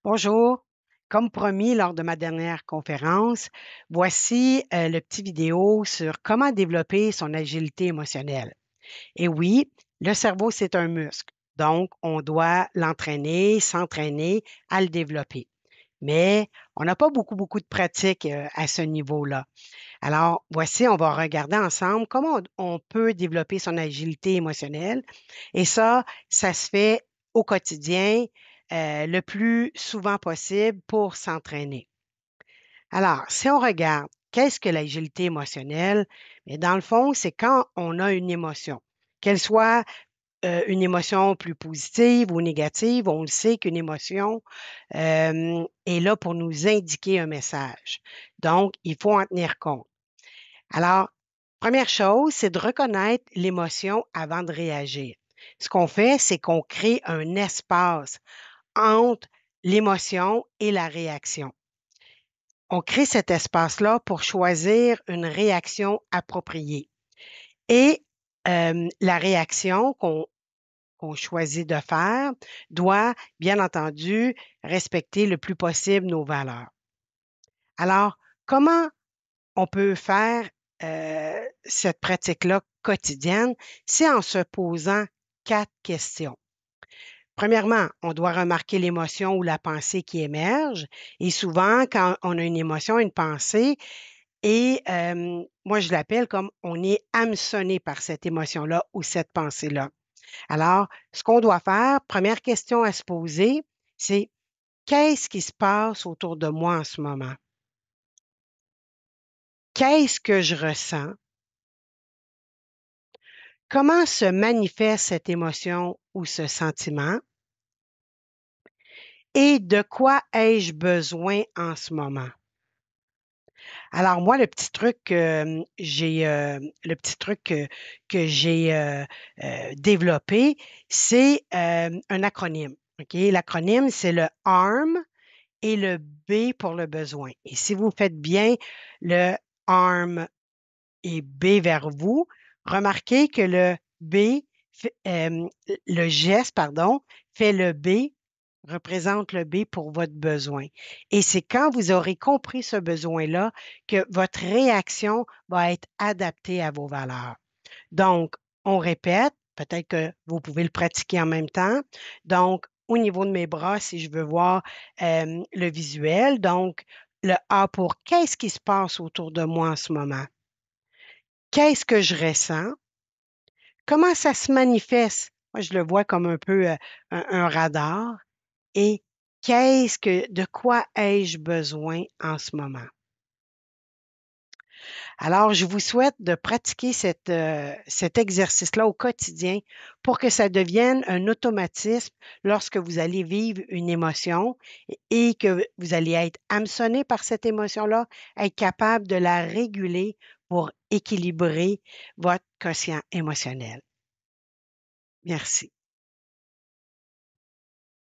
Bonjour. Comme promis lors de ma dernière conférence, voici le petit vidéo sur comment développer son agilité émotionnelle. Et oui, le cerveau, c'est un muscle. Donc, on doit l'entraîner, s'entraîner à le développer. Mais on n'a pas beaucoup de pratique à ce niveau-là. Alors, voici, on va regarder ensemble comment on peut développer son agilité émotionnelle. Et ça se fait au quotidien, le plus souvent possible pour s'entraîner. Alors, si on regarde, qu'est-ce que l'agilité émotionnelle? Mais dans le fond, c'est quand on a une émotion, qu'elle soit une émotion plus positive ou négative, on le sait qu'une émotion est là pour nous indiquer un message. Donc, il faut en tenir compte. Alors, première chose, c'est de reconnaître l'émotion avant de réagir. Ce qu'on fait, c'est qu'on crée un espace entre l'émotion et la réaction. On crée cet espace-là pour choisir une réaction appropriée. Et la réaction qu'on choisit de faire doit, bien entendu, respecter le plus possible nos valeurs. Alors, comment on peut faire cette pratique-là quotidienne? C'est en se posant 4 questions. Premièrement, on doit remarquer l'émotion ou la pensée qui émerge. Et souvent, quand on a une émotion, une pensée, et moi, je l'appelle comme on est hameçonné par cette émotion-là ou cette pensée-là. Alors, ce qu'on doit faire, première question à se poser, c'est qu'est-ce qui se passe autour de moi en ce moment? Qu'est-ce que je ressens? Comment se manifeste cette émotion ou ce sentiment? Et de quoi ai-je besoin en ce moment? Alors moi, le petit truc que j'ai développé, c'est un acronyme. OK? L'acronyme, c'est le ARM et le B pour le besoin. Et si vous faites bien le ARM et B vers vous, remarquez que le geste, pardon, fait le B, représente le B pour votre besoin. Et c'est quand vous aurez compris ce besoin-là que votre réaction va être adaptée à vos valeurs. Donc, on répète, peut-être que vous pouvez le pratiquer en même temps. Donc, au niveau de mes bras, si je veux voir le visuel, donc le A pour qu'est-ce qui se passe autour de moi en ce moment? Qu'est-ce que je ressens? Comment ça se manifeste? Moi, je le vois comme un peu un radar. Et de quoi ai-je besoin en ce moment? Alors, je vous souhaite de pratiquer cet exercice-là au quotidien pour que ça devienne un automatisme lorsque vous allez vivre une émotion et que vous allez être hameçonné par cette émotion-là, être capable de la réguler pour équilibrer votre quotient émotionnel. Merci.